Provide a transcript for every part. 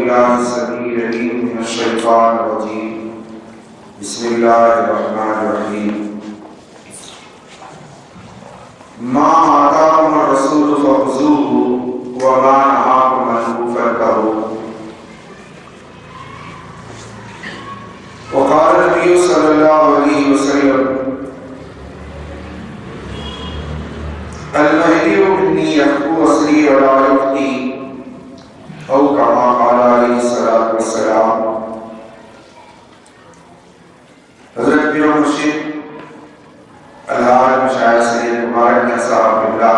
بالله السميع العليم من الشيطان الرجيم. بسم الله الرحمن الرحيم. ما آتاكم الرسول فخذوه وما نهاكم عنه فانتهوا. وقال النبي صلى الله عليه وسلم: المهدي مني يخطو وصلي ولا يخطي، او كما قال عليه الصلاة والسلام. حضرت پیر و مرشد الحاج مشاہد سید مبارک نے صاحب قبلہ،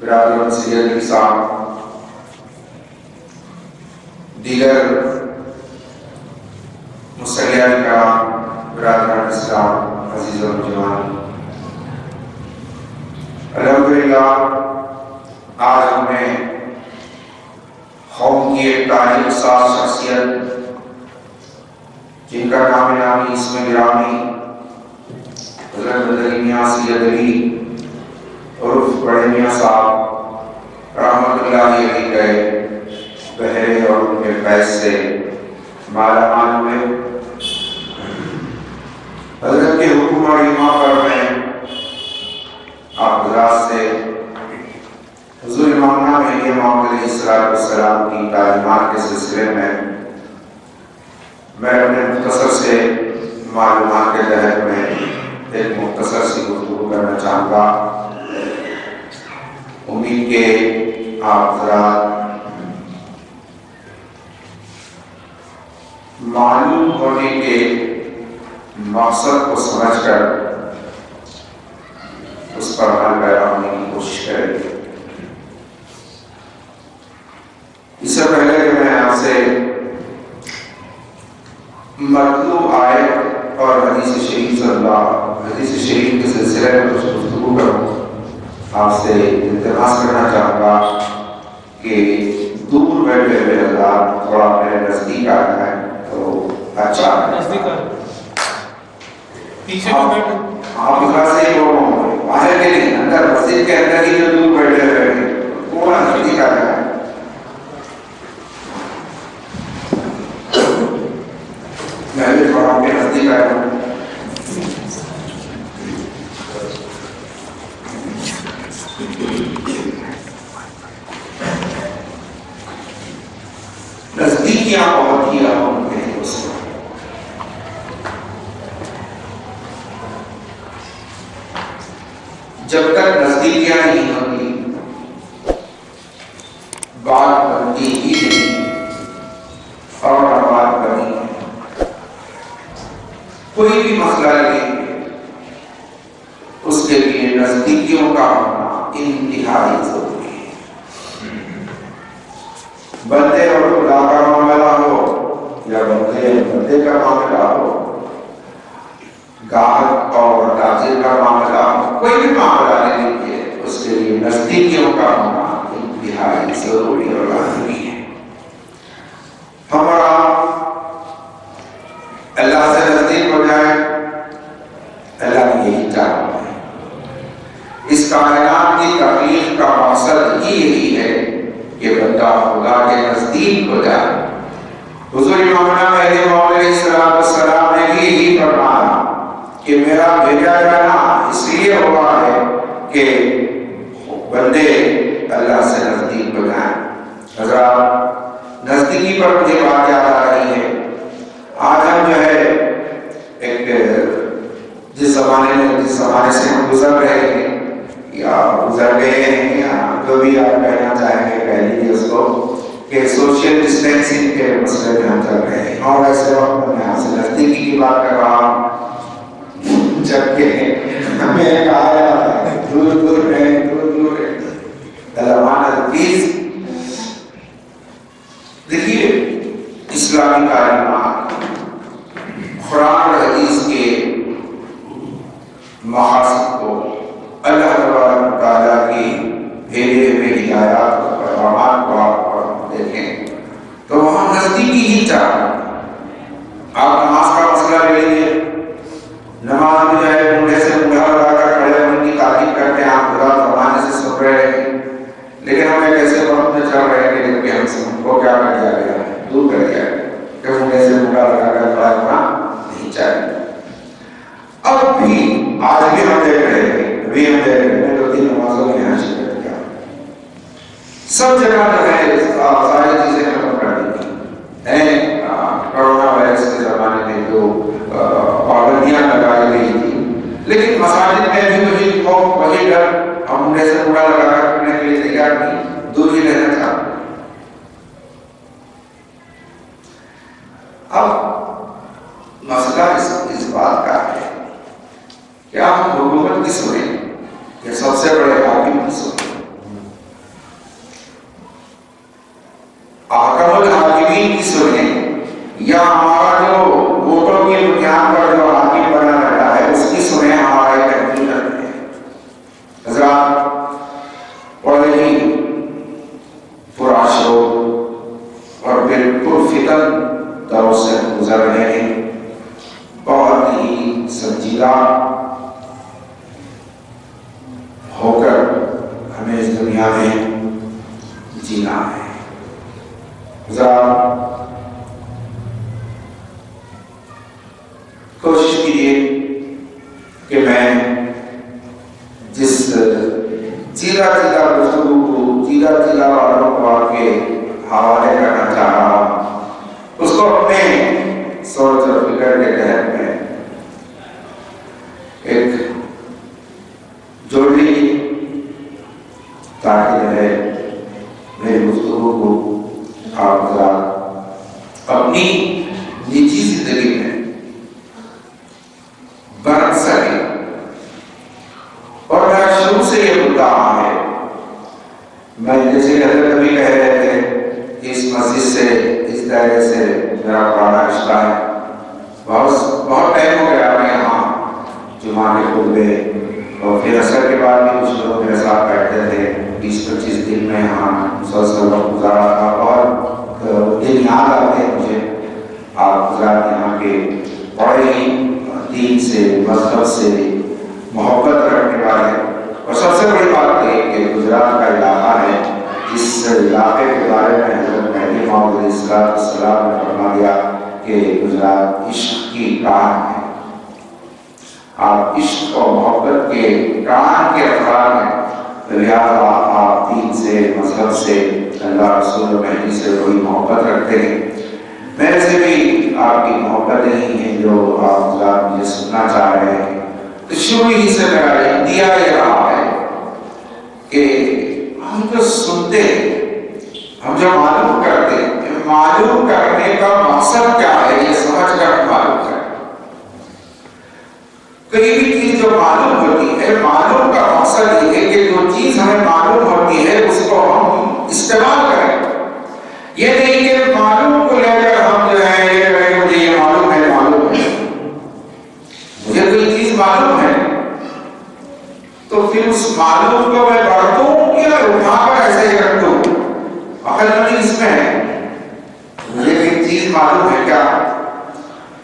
برادر سید علی صاحب، دیگر مصلیان کرام، برادران اسلام، عزیز و جوان، الحمدللہ آج ہمیں قوم کی ایک تاریخ ساز شخصیت جن کا نام نامی اسم گرامی حضرت مدنی میاں سید علی عرف بڑے میاں صاحب رحمت اللہ علیہ گئے بہرے اور ان کے فیض سے مالا مال ہوئے. حضرت کے حکم اور ایمان پر میں آپ حضرات سے حضور امامنا مہدی موعود علیہ السلام کی تعلیمات کے سلسلے میں اپنے مختصر سے معلومات کے تحت میں ایک مختصر سی گفتگو کرنا چاہوں گا. امید کہ آپ حضرات معلوم ہونے کے مقصد کو سمجھ کر اس پر عمل پیرا ہونے کی کوشش کریں گے. اس سے پہلے کہ میں آپ سے مطلوب آیت اور حدیث شریف کے سلسلے میں کچھ گفتگو کروں، آپ سے التماس کرنا چاہوں گا کہ دور بیٹھے ہوئے حضرات تھوڑا میرے نزدیک آ جائیں تو اچھا ہے. آپ حضرات سے ہی بولوں باہر کے لیے اندر مسجد کے اندر ہی جو دور بیٹھے ہوئے ہیں پورا نزدیک آ جائیں. میں بھی تھوڑا آپ کے نزدیک آیا ہوں. نزدیکیاں بہت ہی اہم ہیں دوستوں. جب تک نزدیکیاں نہیں ہوتی بات بنتی ہی نہیں اور بات بنی. کوئی بھی مسئلہ لیں اس کے لیے نزدیکیوں کا ہونا انتہائی ضروری ہے. بندے اور خدا کا معاملہ ہو یا بندے کا معاملہ ہو، گاہک اور تاجر کا معاملہ ہو، کوئی بھی معاملہ لے لیجیے اس کے لیے نزدیکیوں کا ہونا انتہائی ضروری اور لازمی ہے. ہمارا اللہ سے نزدیک ہو جائے، اللہ کی یہی چاہت ہے. اس کائنات کی تخلیق کا مقصد ہی یہی ہے کہ بندہ خدا کے نزدیک ہو جائے. حضور امامنا مہدی موعود علیہ السلام نے بھی یہی فرمایا کہ میرا بھیجا جانا اس لیے ہوا ہے کہ بندے اللہ سے نزدیک ہو جائیں. حضرات نزدیکی پر مجھے بات یاد آ رہی ہے. آج ہم جو ہے ایک جس زمانے سے ہم گزر رہے ہیں یا گزر گئے ہیں یا جو بھی آپ کہنا چاہیں گے کہہ لیجیے اس کو کہ سوشل ڈسٹینسنگ کے مسئلے میں ہم چل رہے ہیں. اور ایسے وقت میں آپ سے نزدیکی کی بات کر رہا ہوں جبکہ ہمیں کہا جاتا ہے دور دور رہیں دلوان عزیز. دیکھیے اسلامی تعلیمات قرآن اور حدیث کے مقاصد کو اللہ تبارک و تعالیٰ کی بھیجے ہوئے ہدایات اور پیغامات کو آپ دیکھیں تو وہاں نزدیکی ہی چاہتے ہیں. آپ نماز کا مسئلہ لے لیجیے. نماز میں جو ہے بوڑھے سے بوڑھا لگا کر کھڑے ان کی تعریف کرتے ہیں. آپ خدا زمانے سے سن رہے ہیں لیکن ہم ایک ایسے وقت میں چل رہے ہیں کہ ہم کو کیا کر دیا گیا، دور کر دیا گیا کہ منہ سے منڈا لگا کر کھڑا ہونا نہیں چاہیے۔ اب بھی آج بھی ہم دیکھ رہے ہیں، ابھی ہم دیکھ رہے ہیں 2-3 نمازوں میں یہاں شرکت کیا، سب جگہ جو ہے ساری چیزیں ختم کر دی تھی۔ کرونا وائرس کے زمانے میں جو پابندیاں لگائی گئی تھی، لیکن مساجد میں بھی وہی خوف وہی ڈر، ہم انہیں سے کوڑا لگا کر کرنے کے لیے تیار نہیں، دور ہی رہنا چاہتے۔ اب مسئلہ اس بات کا ہے کہ ہم حکومت کی سنیں کہ سب سے بڑے حاکم کی سنیں، حاکم الحاکمین کی سنیں، یا ہمارا جو ووٹوں کی بنیاد پر جو حاکم بنا رہتا ہے اس کی سنیں، ہمارا ایک تنقید کرتے ہیں۔ حضرات بڑے ہی پراشور اور بالکل فتن دور سے گزر رہے ہیں، بہت ہی سنجیدہ ہو کر ہمیں اس دنیا میں جینا ہے۔ ذرا کوشش کیجیے کہ میں جس سیدھا گفتگو کو سیدھا والوں کو آپ کے حوالے کرنا چاہ رہا ہوں، اس کو اپنے سوچ اور فکر کے تحت میں ایک جوڑ لیجیے تاکہ جو ہے میری گفتگو کو آپ ذرا اپنی نجی زندگی میں برت سکے۔ اور میرا شروع سے یہ مدعا ہے، میں جیسے حضرت ابھی کہہ رہے تھے، اس مسجد سے اس دائرے سے میرا پرانا رشتہ ہے، بہت ٹائم ہو گیا میں یہاں جمعہ کے خطبے اور پھر عصر کے بعد بھی کچھ لوگ میرے ساتھ بیٹھتے تھے، 20-25 دن میں یہاں مسلسل وقت گزارا تھا، اور دن یاد آتے ہیں مجھے۔ آپ حضرات یہاں کے بڑے ہی دین سے مذہب سے محبت رکھنے والے، اور سب سے بڑی بات یہ کہ گجرات کا علاقہ ہے جس علاقے کے بارے میں حضرت مہدی موعود علیہ السلام نے فرما دیا کہ گجرات عشق کی کان ہے، آپ عشق اور محبت کے کان کے افراد ہیں، لہٰذا آپ دین سے مذہب سے اللہ رسول مہدی سے بڑی محبت رکھتے ہیں۔ میرے سے بھی آپ کی محبت نہیں ہے جو آپ حضرات مجھے سننا چاہ رہے ہیں، تو شروع ہی سے میرا اندیا یہ رہا ہے کہ ہم جو سنتے ہم جو معلوم کرتے، معلوم کرنے کا مقصد کیا ہے یہ سمجھ کر معلوم کریں۔ کوئی بھی چیز جو معلوم ہوتی ہے، معلوم کا مقصد یہ ہے کہ جو چیز ہمیں معلوم ہوتی ہے اس کو ہم استعمال کریں، یہ نہیں کہ معلوم کو لے کر ہم جو ہے یہ کہیں مجھے یہ معلوم ہے، مجھے کوئی چیز معلوم ہے تو پھر اس معلوم کو میں برتوں یا اٹھا کر ایسے ہی رکھ دوں، عقل مندی اس میں ہے۔ مجھے کوئی چیز معلوم ہے، کیا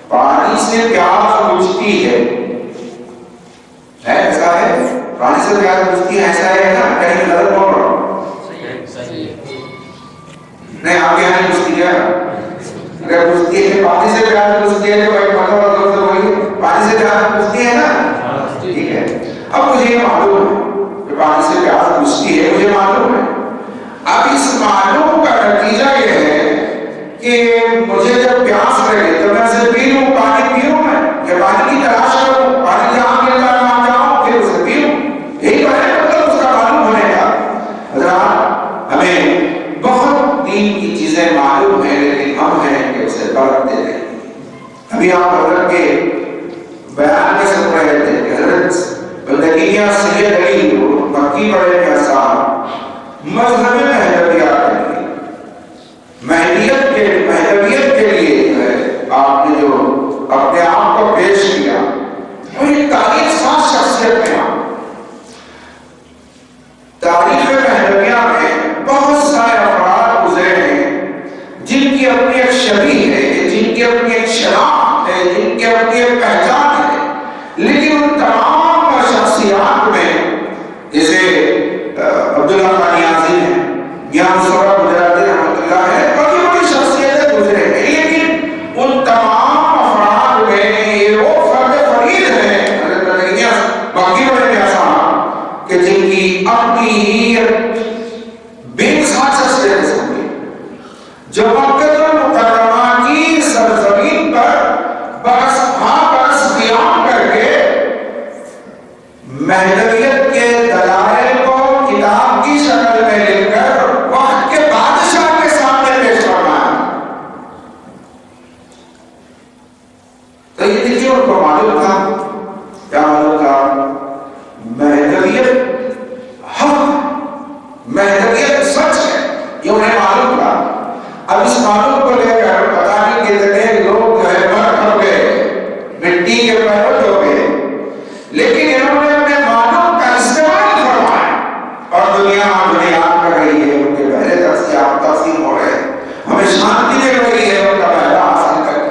پانی سے پیاس بجھتی ہے، ایسا ہے، پانی سے پیاس بجھتی ہے، ایسا ہے نا، کہیں غلط بول رہا ہوں؟ نہیں، آپ کے یہاں نہیں بجھتی ہے، اگر بجھتی ہے پانی سے پیاس بجھتی ہے تو ایک مطلب وہی پانی سے پیاس بجھتی ہے نا، ٹھیک ہے۔ اب مجھے یہ معلوم ہے کہ پانی سے پیاس بجھتی ہے، مجھے معلوم ہے۔ اب اس معلوم کا نتیجہ یہ ہے کہ مجھے جب پیاس لگے تو میں اسے پی لوں، پانی پیوں، میں یا پانی کی تلاش کروں، پانی جہاں ملتا ہے وہاں جاؤں، پھر اسے پیوں، یہی تو ہے مطلب اس کا معلوم ہونے کا۔ حضرات ہمیں بہت دین کی چیزیں معلوم ہیں لیکن ہم ہیں کہ اسے برتتے نہیں۔ ابھی آپ حضرت کے بیان میں سن رہے تھے کہ حضرت بندگیہ سید علی مکی بڑے کے صاحب مذہب مہدویت کے لیے آپ نے جو اپنے آپ کو پیش کیا، وہ ایک تاریخ ساز شخصیت میں تاریخ مہدویہ میں بہت سارے افراد گزرے ہیں جن کی اپنی ایک شبیہ ہے، جن کی اپنی ایک شناخت ہے، جن کی اپنی ایک پہچان ہے، لیکن ان تمام شخصیات میں جیسے عبداللہ خان نیازی ہیں، یہ انہیں معلوم تھا. اب اس معلوم کو لے کر پتہ نہیں کتنے لوگ جو ہے مر کر گئے، مٹی کے پیروت ہو گئے، لیکن انہوں نے اپنے معلوم کا استعمال فرمایا اور دنیا کر رہی ہے. ان کے پہلے تقسیم ہو رہے ہیں، ہمیں شانتی مل رہی ہے ان کا پہلا حاصل کر کے.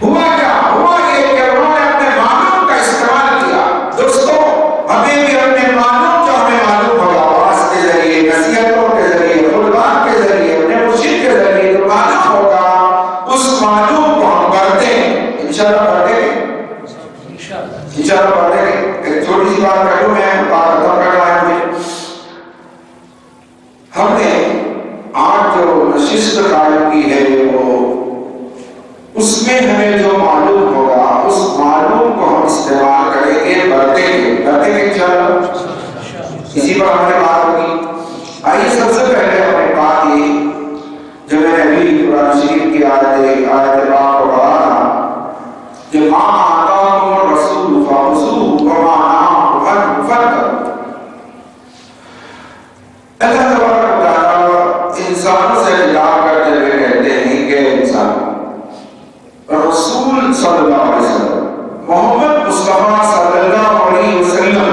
ہوا کیا؟ ہوا یہ کہ انہوں نے اپنے معلوم کا استعمال کیا. دوستو ہمیں بھی اپنے معلوم جو ہمیں معلوم ہوگا، آواز کے ذریعے، نصیحتوں کے ذریعے، خطبات کے ذریعے، اپنے مرشد کے ذریعے جو معلوم ہوگا اس معلوم کو ہم کرتے ہیں. انشاءاللہ کرتے ہیں، انشاءاللہ کرتے ہیں. ایک چھوٹی سی بات کہوں، میں بات ختم کر رہا ہوں. ہم نے آج جو نشست قائم کی ہے وہ اس میں ہمیں جو معلوم ہوگا اس معلوم کو ہم استعمال کریں گے، برتیں گے انشاءاللہ. اسی پر ہم نے بات ہوگی. آئیے سب سے پہلے ہم نے بات یہ جو میں نے ابھی قرآن شریف کی آیت پاک کو پڑھا تھا کہ مَا آتَاكُمُ الرَّسُولُ فَخُذُوهُ وَمَا نَهَاكُمْ عَنْهُ فَانْتَهُوا. اللہ تبارک و تعالیٰ انسانوں سے خطاب کرتے ہوئے کہتے ہیں کہ انسان رسول صلی اللہ علیہ وسلم، محمد مصطفیٰ صلی اللہ علیہ وسلم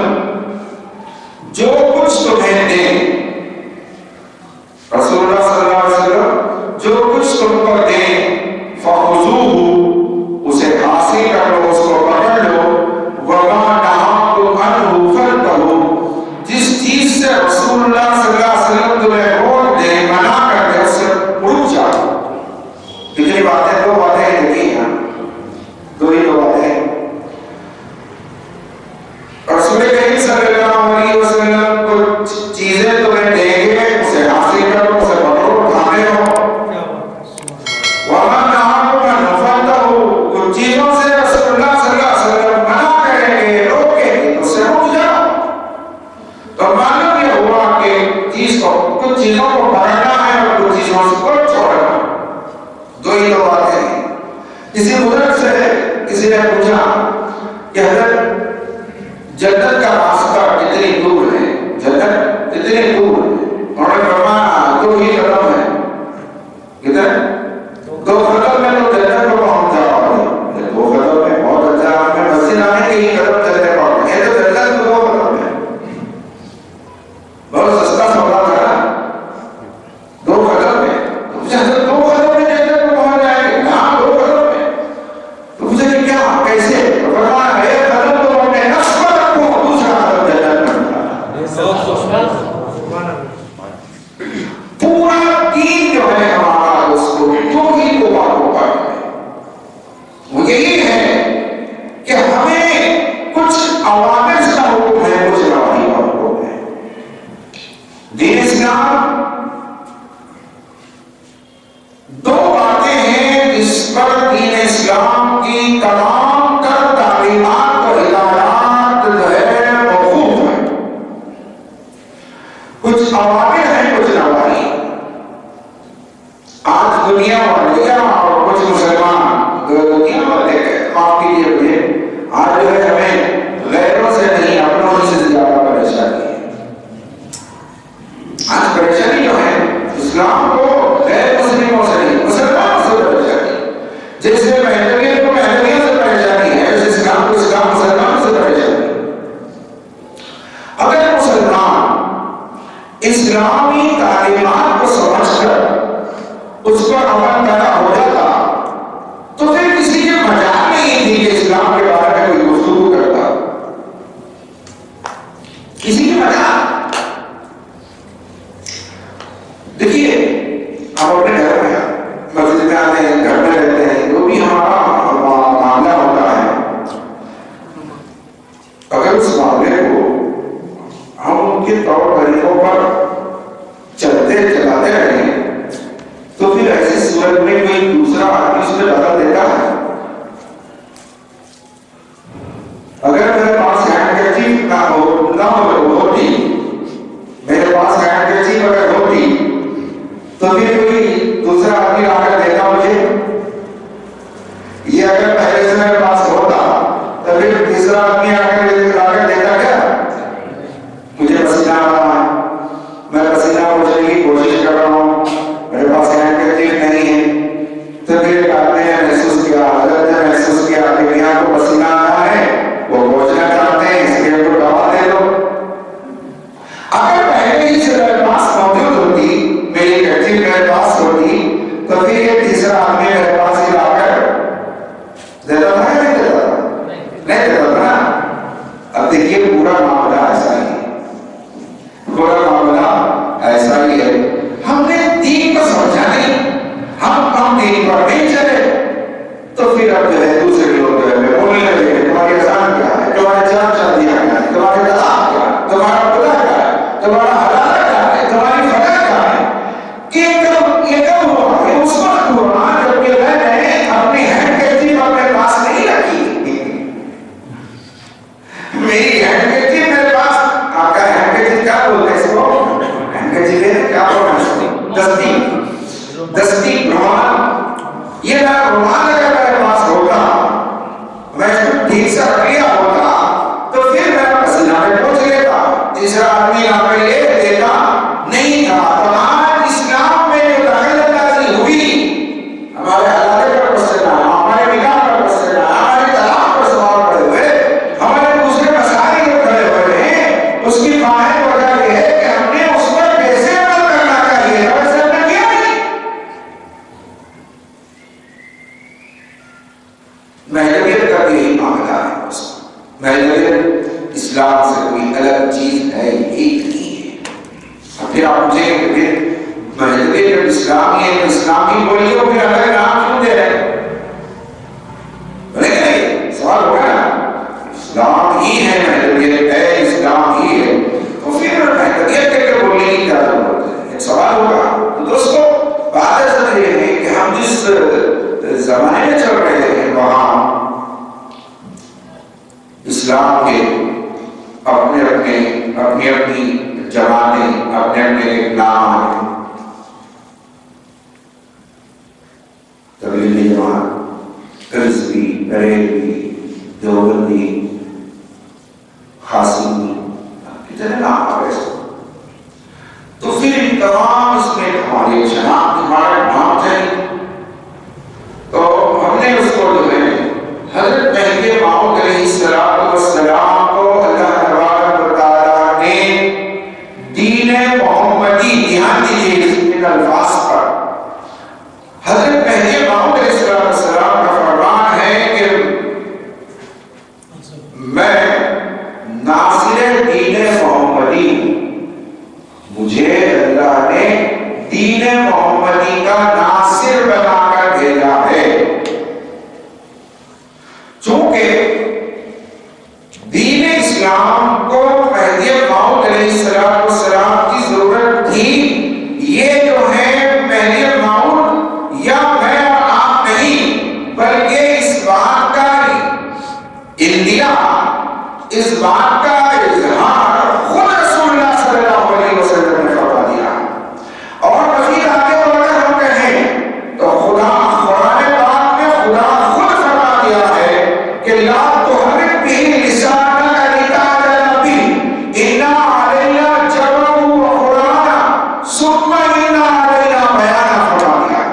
جو کچھ تمہیں دیں، رسول اللہ صلی اللہ علیہ وسلم جو کچھ تم کو دیں، فَخُذُوهُ اسے حاصل کر لو، اس کو پکڑ لو. وَمَا نَهَاكُمْ عَنْهُ فَانْتَهُوا جس چیز سے رسول اللہ صلی اللہ علیہ وسلم تمہیں روک دے، منع کر دے، اس سے رک جاؤ. کتنی باتیں، دو باتیں نہیں ہیں، دو ہی دو باتیں. رسول کریم صلی اللہ علیہ وسلم کچھ چیزیں تمہیں دیں گے، اسے حاصل کرو، اسے پکڑو، تھامے رہو. وَمَا نَهَاكُمْ عَنْهُ فَانْتَهُوا کچھ چیزوں سے رسول اللہ صلی اللہ علیہ وسلم منع کریں گے، روکیں گے، اس سے رک جاؤ. تو معلوم یہ ہوا کہ کچھ چیزوں کو پکڑنا ہے اور کچھ چیزوں کو چھوڑنا. دو ہی دو باتیں ہیں. کسی بزرگ سے کسی نے پوچھا کہ حضرت جنت کا راستہ کتنی دور ہے، جنت کتنی دور ہے؟ انہوں نے فرمایا 2 ہی قدم ہے. کتنے؟ 2 قدم میں تو جنت کو پہنچ جاؤ. 2 قدم میں بہت اچھا، ہمیں مسجد آنے کے ہی قدم چلنے پڑتے ہیں، تو جنت کو 2 قدم ہے. بہت سستا سودا تھا نا، 2 قدم میں. تو مجھے حضرت 2 قدم میں جنت کو پہنچ جائے گے؟ ہاں 2 قدم میں. تو مجھے کہ کیا کیسے؟ فرمایا ایک قدم تو اپنے نفس پر رکھو، دوسرا قدم جنت میں رکھو. پورا دین جو ہے ہمارا اس کو 2 ہی دو باتوں پر ہے. وہ یہی ہے کہ ہمیں کچھ اوامر کا حکم ہے، کچھ نواہی کا حکم ہے. دین اسلام 2 باتیں ہیں جس پر دین اسلام کی تمام تر تعلیمات اور ہدایات جو ہے موقوف ہے. کچھ اوامر ہیں، کچھ نواہی. آج دنیا والے اور کچھ مسلمان دنیا والے معاف کیجیے مجھے، آج جو ہے ہمیں غیروں سے نہیں اپنوں سے زیادہ پریشانی ہے. آج پریشانی جو ہے اسلام کو غیر مسلموں سے نہیں، مسلمانوں سے پریشانی. جیسے مہدویت کو مہدویت سے پریشانی ہے، جیسے اسلام کو اسلام مسلمانوں سے پریشانی. اگر مسلمان اسلامی تعلیمات کو سمجھ کر اس پر عمل پیدا ہو جاتا تو پھر کسی کے مجال نہیں تھی کہ اسلام کے بارے میں کوئی گفتگو کرتا. کسی کے مجال. دیکھیے ہم اپنے گھر میں مسجد میں آتے ہیں، گھر میں رہتے ہیں، جو بھی ہمارا معاملہ ہوتا ہے، اگر اس معاملے کو ہم ان کے طور طریقوں پر چلتے چلاتے رہیں تو پھر ایسی صورت میں کوئی دوسرا آدمی اس میں بدل دیتا ہے. اگر میرے پاس ہینڈ کرچیف نہ ہوتی، میرے پاس ہینڈ کرچیف اگر ہوتی تو پھر کوئی دستی رومان، یہ رومان اگر میرے پاس ہوتا، میں اس کو ٹھیک سے رکھ لیا ہوتا تو پھر میرا پسینہ میں پہنچ لیتا، تیسرا آدمی یہاں پہ لے دیتا نہیں تھا۔ تو آج اسلام میں جو دخل اندازی ہوئی، ہمارے حلالے پر پسینہ، ہمارے نکاح پر پسینہ، ہماری طلاق پر سوال پڑے ہوئے، ہمارے دوسرے مسائل جو کھڑے ہوئے ہیں، اس کی واحد وجہ یہ ہے کہ ہم نے اس پر کیسے عمل کرنا چاہیے، ویسے ہم نے کیا نہیں۔ محدودیت کا بھی یہی معاملہ ہے، محدودیت اسلام سے کوئی الگ چیز ہے ہی نہیں ہے۔ اب پھر آپ مجھے کہ محدودیت جب اسلامی ہے تو اسلامی بولیے ہو، پھر الگ نام کیوں دے رہے ہیں؟ بولے کہ نہیں، سوال ہوگا نا، اسلام ہی ہے محدودیت ہے، اسلام ہی ہے، تو پھر محدودیت کے بولنے کی کیا ضرورت ہے؟ ایک سوال ہوگا۔ تو دوستو بات اصل یہ ہے کہ ہم جس زمانے میں چل رہے ہیں وہاں اسلام کے اپنی جماعتیں، اپنے نام ہیں، تبلیغی جماعت، رضوی، بریلوی، دیوبندی، قاسمی، کتنے نام آ گئے۔ تو پھر ان تمام اس میں ہماری شناخت، ہمارا نام چاہیے، تو ہم نے اس کو جو ہے حضرت مہدی موعود علیہ السلام کو اللہ تبارک و تعالیٰ نے دین محمدی، دھیان دیجیے ان الفاظ پر، حضرت مہدی موعود علیہ السلام کا فرمان ہے کہ میں ناصر دین محمدی، مجھے اللہ نے دین محمدی کا ناصر بنا کر بھیجا ہے۔ چونکہ دین اسلام کو مہدی موعود علیہ السلام کی ضرورت تھی، یہ جو ہے مہدی موعود یا میں اور آپ نہیں، بلکہ اس بات کا اندیا، اس بات کا اظہار خود رسول اللہ صلی اللہ علیہ وسلم نے فرما دیا۔ اور مزید آگے بڑھ کر ہم کہیں تو خدا قرآن پاک میں خدا خود فرما دیا ہے کہ لا تحرک به لسانک لتعجل به ان علینا جمعہ وقرآن ثم ان علینا بیانہ، فرما دیا۔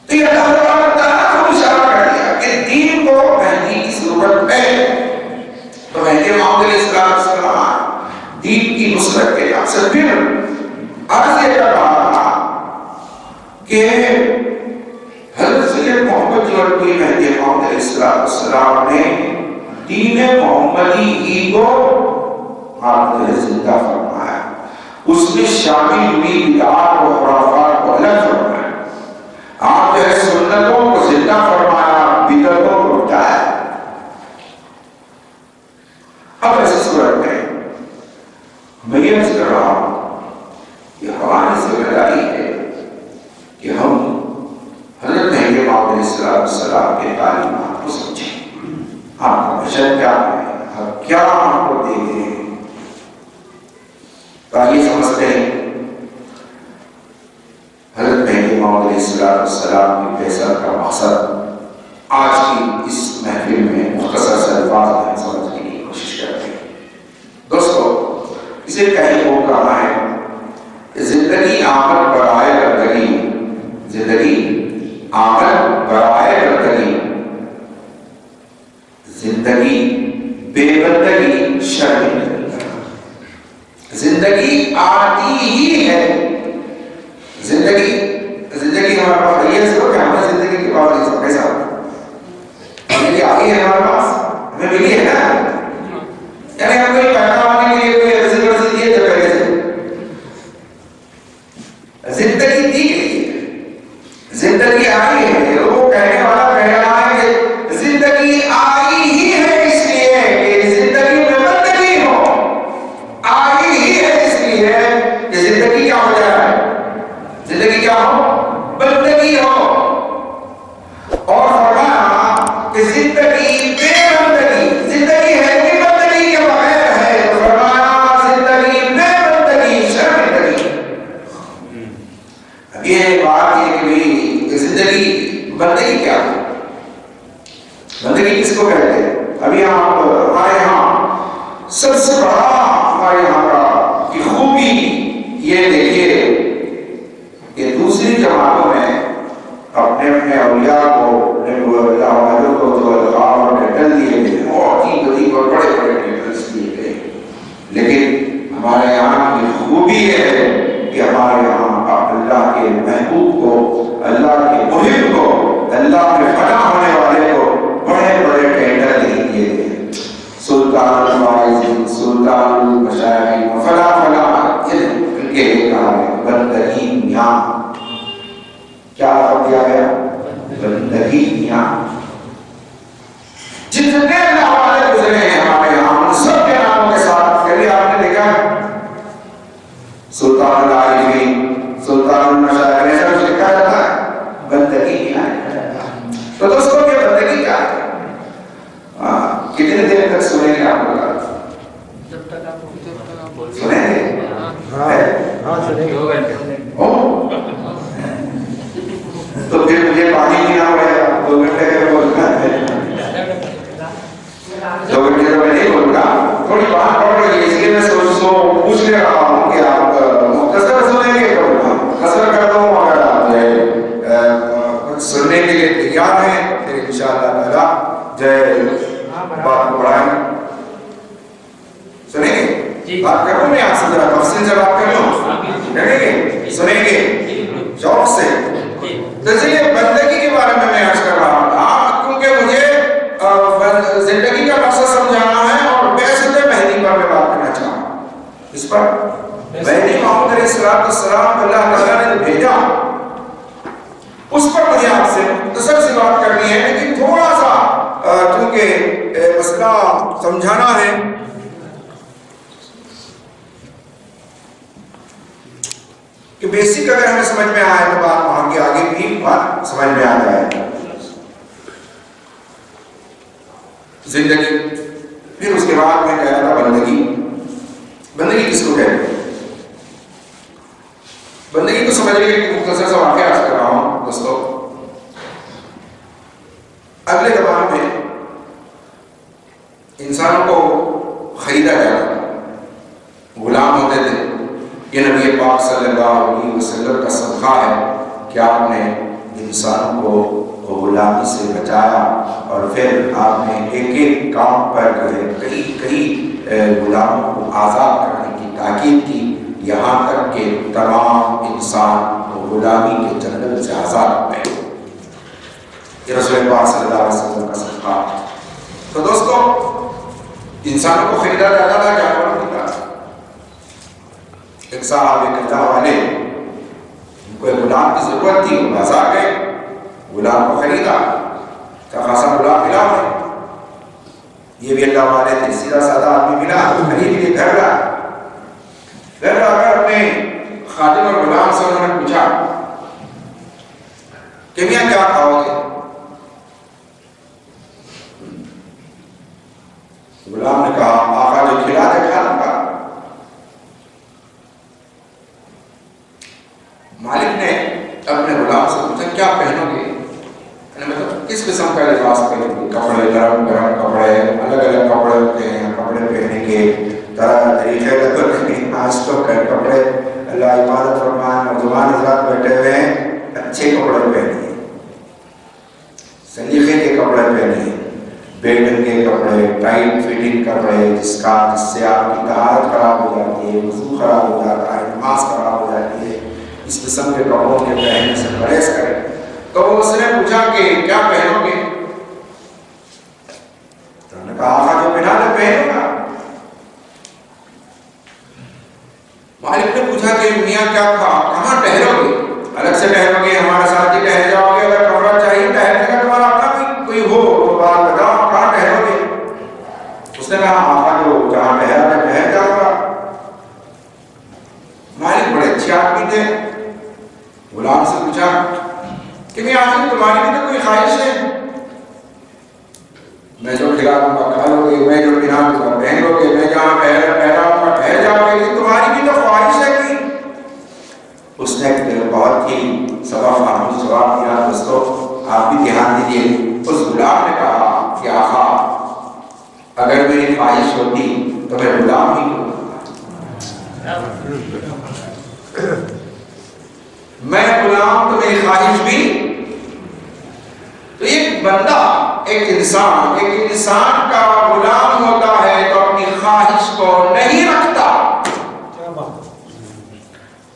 تو یہ اللہ تعالیٰ خود اشارہ کر دیا کہ دین کو مہدی کی ضرورت ہے۔ تو مہدی موعود علیہ السلام دین کی نصرت کے لیے سے پھر عرض یہ کر رہا تھا کہ حضرت سید محمد جوہری مہدی موعود علیہ السلام نے دین محمدی ہی کو آپ نے زندہ فرمایا، اس میں شامل ہوئی بدعات و خرافات کو الگ فرمایا، آپ نے سنتوں کو زندہ فرمایا، بدعتوں کو ہٹایا۔ اب ایسی صورت میں میں یہ عرض کر رہا ہوں کہ ہماری ذمہ داری ہے کہ ہم حضرت مہدی موعود علیہ السلام کے تعلیمات کو سمجھیں، آپ کا مشن کیا ہے، آپ کیا ہم کو دیتے ہیں۔ تو آئیے سمجھتے ہیں حضرت مہدی موعود علیہ السلام کی بعثت کا مقصد آج کی اس محفل میں مختصر سے الفاظ میں سمجھنے کی کوشش کرتے ہیں۔ دوستو اسے کہیں وہ کہا ہے کہ زندگی آمد برائے بندگی، زندگی آمد برائے بندگی، زندگی بے بندگی شرمندگی۔ زندگی آتی ہی ہے، زندگی ہمارے پاس یہ سو کہ ہمیں زندگی کے پاس نہیں سو کیسا زندگی آئی ہے ہمارے پاس، ہمیں ملی ہے نا، یعنی ہم کوئی پیدا ہونے کے لیے کوئی ریزرو دیے تھے پہلے سے، زندگی دی گئی ہے، زندگی آئی ہے۔ وہ کہنے والا کہہ رہا ہے کہ زندگی آئی ہی ہے اس لیے کہ زندگی میں بندگی ہو، آئی ہی ہے اس لیے کہ زندگی کیا ہو جائے، زندگی کیا ہو، بندگی ہو۔ اور فرمایا کہ زندگی بے بندگی، زندگی ہے کہ بندگی کے بغیر ہے، تو فرمایا زندگی بے بندگی شرمندگی۔ بات یہ کہ بھی زندگی بندگی کیا ہے؟ بندگی کس کو کہتے ہیں؟ ابھی ہمارے یہاں سب سے بڑا ہمارے یہاں کا کی خوبی یہ دیکھیے کہ دوسری جماعتوں میں اپنے اپنے اولیاء کو جو القاب اور ٹائٹل دیے گئے بہت ہی غریب اور بڑے بڑے ٹائٹلس دیے گئے، لیکن ہمارے یہاں کی خوبی یہ ہے کہ ہمارے یہاں اللہ کے محبوب کو، اللہ کے محب کو، اللہ کے فنا ہونے والے کو بڑے بڑے ٹائٹل نہیں دیے گئے، سلطان الفائزین، سلطان المشائخ، فلا فلا، ان کے لیے کہا ہے بندگی میاں۔ کیا لقب دیا گیا؟ بندگی میاں۔ جتنے اللہ والے گزرے ہیں ہمارے یہاں ان سب کے ناموں کے ساتھ کبھی آپ نے دیکھا ہے سلطان العارفین، سلطان المشائخ، ایسا کچھ لکھا جاتا ہے؟ بندگی میاں۔ تو دوستوں یہ بندگی کیا ہے؟ کتنے دیر تک سنیں گے آپ لوگ؟ سنیں گے؟ ہاں سنیں گے۔ تو پھر مجھے پانی پینا پڑے گا، 2 گھنٹے کا بولنا ہے، 2 گھنٹے تو میں نہیں بولتا، تھوڑی بات پڑھ رہی ہے، اس لیے میں پوچھ لے رہا ہوں کہ آپ مختصر سنیں گے؟ مختصر کر دوں اگر آپ کچھ سننے کے لیے تیار ہیں پھر انشاءاللہ تعالیٰ بات کو بڑھائیں۔ سنیں گے؟ بات کروں میں آپ سے ذرا تفصیل سے بات کر لوں، لگیں گے؟ سنیں گے شوق سے؟ تو چلیے بندگی کے بارے میں عرض کر رہا تھا، کیونکہ مجھے زندگی کا مقصد سمجھانا ہے اور بعثت مہدی پر میں بات کرنا چاہوں۔ اس پر مہدی محمد علیہ السلام اللہ تعالیٰ نے بھیجا، اس پر مجھے آپ سے مختصر سی بات کرنی ہے، لیکن تھوڑا سا کیونکہ مسئلہ سمجھانا ہے کہ بیسک اگر ہمیں سمجھ میں آئے تو بات وہاں کی آگے بھی بات سمجھ میں آ جائے۔ زندگی، پھر اس کے بعد میں کہہ رہا تھا بندگی۔ بندگی کس کو کہتے ہیں؟ بندگی کو سمجھنے کے لیے مختصر سا واقعہ عرض کر رہا ہوں دوستو۔ اگلے زمانے میں انسانوں کو خریدا جاتا تھا، غلام ہوتے تھے۔ یہ نبی پاک صلی اللہ علیہ وسلم کا صدقہ ہے کہ آپ نے انسانوں کو غلامی سے بچایا، اور پھر آپ نے ایک ایک کام پر کئی غلاموں کو آزاد کرنے کی تاکید کی، یہاں تک کہ تمام انسان غلامی کے جنگل سے آزاد ہوئے۔ یہ رسول پاک صلی اللہ علیہ وسلم کا صدقہ۔ تو دوستو انسانوں کو خریدا جاتا تھا جانوروں کی طرح۔ ایک صاحب اللہ والے، ان کو ایک غلام کی ضرورت تھی، وہ بازار گئے، غلام کو خریدا، اچھا خاصا غلام ملا ہے، یہ بھی اللہ والے تھے، سیدھا سادہ آدمی ملا، خرید کے گھر لا کر اپنے خادم اور غلام سے انہوں نے پوچھا کہ میاں کیا کھاؤ گے؟ غلام نے کہا آقا جو کھلا دے کھا لوں گا۔ مالک نے اپنے غلام سے پوچھا کیا پہنو گے؟ مطلب کس قسم کا لباس پہنو گے؟ کپڑے، گرم گرم کپڑے، الگ الگ کپڑے ہوتے ہیں، کپڑے پہننے کے طرح طریقے آج تو کپڑے اللہ عبادت فرمائے، نوجوان حضرات بیٹھے ہوئے ہیں، اچھے کپڑے پہنیے، سلیقے کے کپڑے پہنیے، بیٹن کے کپڑے، ٹائٹ فٹنگ کپڑے، جس سے آپ کی طہارت خراب ہو جاتی ہے، وضو خراب ہو جاتا ہے، نماز خراب ہو جاتی ہے، اس قسم کے کپڑوں کے پہننے سے پرہیز کریں۔ تو اس نے پوچھا کہ کیا پہنو گے؟ تو انہوں نے کہا آقا جو پہنا تو پہنو گا۔ مالک نے پوچھا کہ میاں کیا کہاں ٹہرو گے؟ الگ سے ٹہرو گے، ہمارے ساتھ ہی ٹہر جاؤ گے؟ اگر کمرہ چاہیے ٹہرنے کا تمہارا اپنا بھی کوئی ہو تو بات بتاؤ، کہاں ٹہرو گے؟ اس نے کہا آقا جو جہاں ٹہرا میں ٹہر جاؤں گا۔ مالک بڑے اچھے آدمی تھے، غلام سے پوچھا کہ میں آخر تمہاری بھی تو کوئی خواہش ہے؟ میں جو کھلا دوں گا کھا لو گے، میں جو پہنا دوں گا پہن لو گے، میں جہاں ٹھہراؤں گا ٹھہر جاؤ گے، تمہاری بھی تو خواہش ہے کہ؟ اس نے بہت ہی سبق ہم جواب دیا دوستو آپ بھی دھیان دیجیے. اس غلام نے کہا کہ آقا اگر میری خواہش ہوتی تو میں غلام ہی کروں، میں غلام تو میری خواہش بھی. تو ایک بندہ ایک انسان کا غلام ہوتا ہے تو اپنی خواہش کو نہیں رکھتا.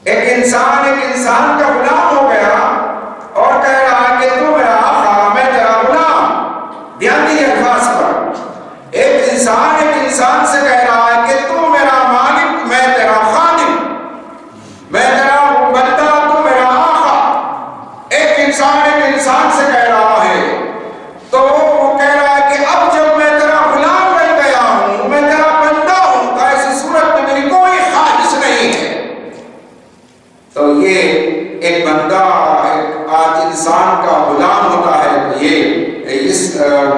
ایک انسان کا غلام ہو گیا اور کہہ رہا ہے کہ تو میرا آقا میں تیرا غلام. دھیان دیجیے الفاظ پر. ایک انسان سے کہہ رہا ہے کہ تو میرا مالک میں تیرا خادم، میں تیرا بندہ تو میرا آقا. ایک انسان سے کہہ رہا ہے تو وہ کہہ رہا ہے کہ اب جب میں تیرا غلام بن گیا ہوں، میں تیرا بندہ ہوں، تو ایسی صورت میں میری کوئی خواہش نہیں ہے. تو یہ ایک بندہ ایک انسان کا غلام ہوتا ہے تو یہ اس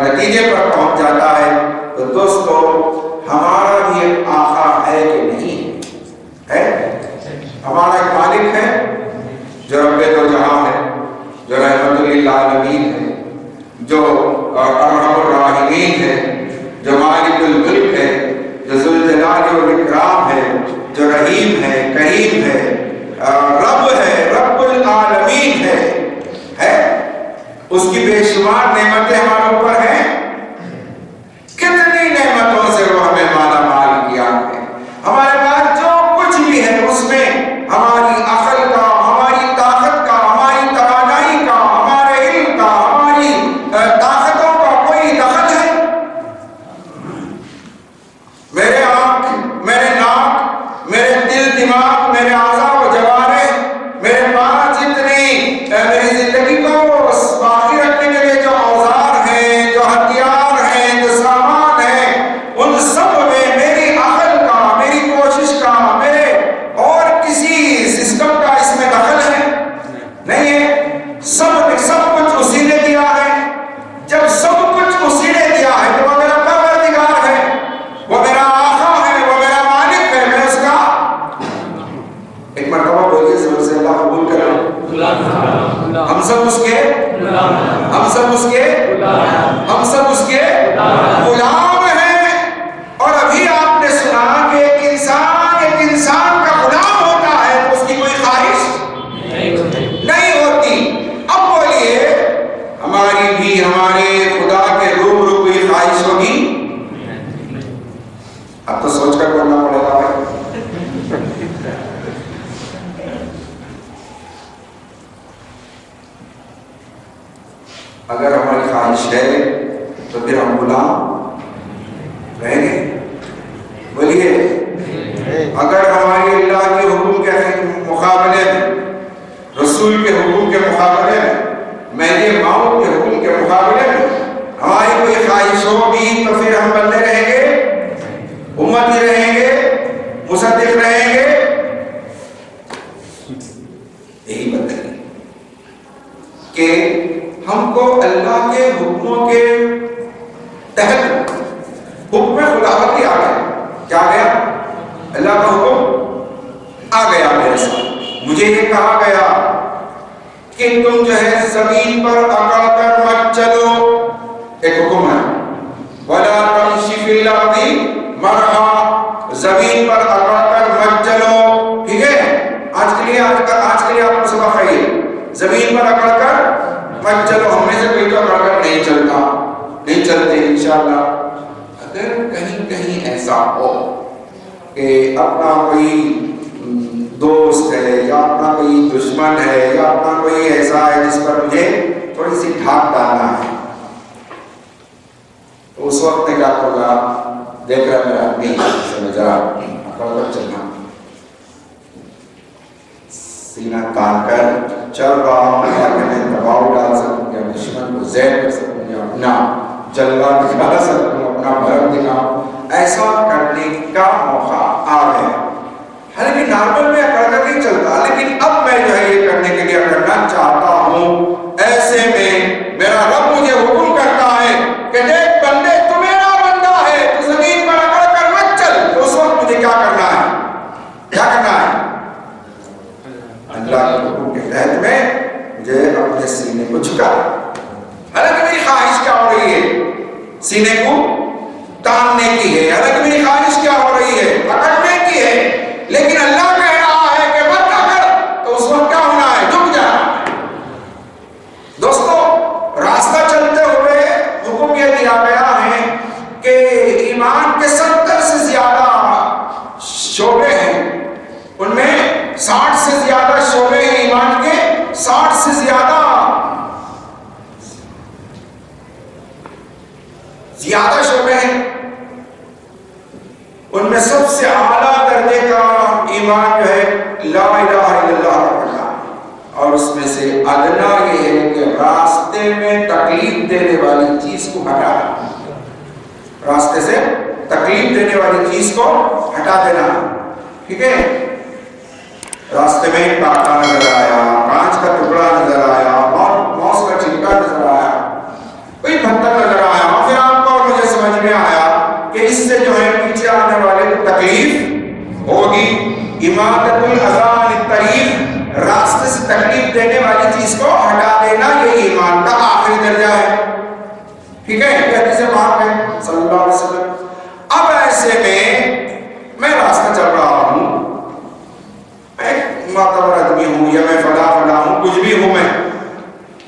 نتیجے پر پہنچ جاتا ہے. تو دوستو ہمارا بھی ایک آقا ہے کہ نہیں ہے؟ ہمارا ایک مالک ہے جو رب دو جہاں ہے، جو رحمت للعالمین ہے، جو ارحم الراحمین ہے، جو مالک الملک ہے، جو ذوالجلال والاکرام ہے، جو رحیم ہے، کریم ہے، رب ہے، رب العالمین ہے. اس کی بے شمار نعمتیں ہمارے اوپر ہیں. کتنی نعمتوں سے وہ ہمیں مالا مال کیا ہے. ہمارے پاس جو کچھ بھی ہے اس میں ہماری عقل کا، ہماری طاقت کا، ہماری توانائی کا، ہمارے علم کا، ہماری طاقتوں کا کوئی دخل ہے؟ میرے آنکھ، میرے ناک، میرے دل، دماغ، میرے اعضاء و جوارح، میرے پاس جتنی میری زندگی کو باقی رکھنے کے لیے جو اوزار ہیں، جو ہتھیار ہیں، جو سامان ہیں، ان سب میں میری عقل کا، میری کوشش کا، میرے اور کسی سسٹم کا اس میں دخل ہے نہیں ہے. سب کچھ اسی نے دیا ہے. جب سب کچھ اسی نے دیا ہے تو وہ میرا پروردگار ہے، وہ میرا آقا ہے، وہ میرا مالک ہے. میں اس کا ایک مرتبہ بولیے زور سے اللہ قبول کرے. ہم سب اس کے غلام ہیں. اور ابھی آپ نے سنا کہ ایک انسان کا غلام ہوتا ہے تو اس کی کوئی خواہش نہیں ہوتی. اب بولیے ہماری بھی ہمارے خدا کے روبرو کوئی خواہش ہوگی؟ اب تو سوچ کر بولنا پڑے گا بھائی. اگر ہماری خواہش ہے تو پھر ہم غلام رہیں گے؟ بولیے اگر ہماری اللہ کے حکم کے مقابلے میں، رسول کے حکم کے مقابلے میں، میرے ماؤں کے حکم کے مقابلے میں ہماری کوئی خواہش ہوگی تو پھر ہم بندے رہیں گے، امتی رہیں گے، مصدق رہیں گے. یہی بندے کہ ہم کو اللہ کے حکموں کے تحت حکم خداوندی آ گیا. کیا آ گیا؟ اللہ کا حکم آ گیا میرے ساتھ. مجھے یہ کہا گیا کہ تم جو ہے زمین پر اکڑ کر مت چلو. ایک حکم ہے وَلَا تَمْشِ فِي الْأَرْضِ مَرْحًا، زمین پر اکڑ کر مت چلو. ٹھیک ہے؟ آج کے لیے آپ کو سبق ہے یہ، زمین پر اکڑ کر مت چلو. ہم میں سے کوئی تو اکڑ کر نہیں چلتے انشاءاللہ. اگر کہیں ایسا ہو کہ اپنا کوئی دوست ہے یا اپنا کوئی دشمن ہے یا اپنا کوئی ایسا ہے جس پر مجھے تھوڑی سی ڈھاک ڈالنا ہے، تو اس وقت میں کیا کروں گا؟ دیکھ رہا میرا آدمی سمجھ رہا اکڑ کر چلنا، سینہ تان کر چل رہا ہوں تاکہ میں دباؤ ڈال سکوں یا دشمن کو زیر کر سکوں یا اپنا جلوہ دکھا سکوں، اپنا بھرم دکھاؤں. ایسا کرنے کا موقع آ گیا. حالانکہ نارمل میں اکڑ کر نہیں چلتا، لیکن اب میں جو ہے یہ کرنے کے لیے کرنا چاہتا ہوں. ایسے میں میرا رب مجھے حکم کرتا ہے کہ دیکھ بندے تو میرا بندہ ہے، تو زمین پر اکڑ کر مت چل. تو اس وقت مجھے کیا کرنا ہے؟ اللہ کے حکم کے تحت میں مجھے اپنے سینے کو جھکا دے. حالانکہ میری خواہش کیا ہو رہی ہے؟ سینے کو تاننے کی ہے. حالانکہ میری خواہش کیا ہو رہی ہے؟ پکڑنے کی ہے. لیکن اللہ کہہ رہا ہے کہ مت پکڑ، تو اس وقت کیا ہونا ہے؟ جھک جانا. دوستو، راستہ چلتے ہوئے حکم یہ دیا گیا ہے کہ ایمان کے 70 سے زیادہ شعبے ہیں. ان میں 60 سے زیادہ شعبے ہیں ایمان کے. 60 سے زیادہ شعبے ہیں. ان میں سب سے اعلیٰ درجے کا ایمان جو ہے لا الہ الا اللہ پڑھنا. اور اس میں سے ادنا یہ ہے کہ راستے میں تکلیف دینے والی چیز کو ہٹانا. راستے سے تکلیف دینے والی چیز کو ہٹا دینا. ٹھیک ہے؟ راستے میں ایک ٹاٹا نظر آیا، کانچ کا ٹکڑا نظر آیا، موس کا چھلکا نظر آیا، کوئی پتھر نظر آیا، پھر آپ کو مجھے سمجھ میں آیا کہ اس سے جو ہے پیچھے آنے والے کو تکلیف ہوگی. اماطۃ الاذی عن الطریق، راستے سے تکلیف دینے والی چیز کو ہٹا دینا، یہ ایمان کا آخری درجہ ہے. ٹھیک ہے؟ یہ حدیث پاک ہے صلی اللہ علیہ وسلم. اب ایسے میں راستہ چل رہا ہوں، میں معتبر آدمی ہوں یا میں فلاں ہوں، کچھ بھی ہوں،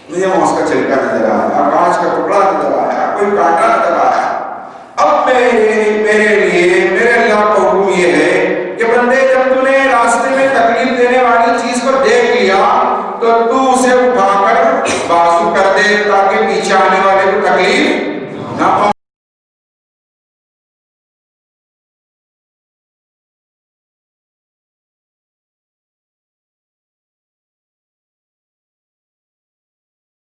مجھے موس کا چھلکا نظر آیا، کانچ کا ٹکڑا نظر آیا، کوئی کانٹا نظر آیا. اب میرے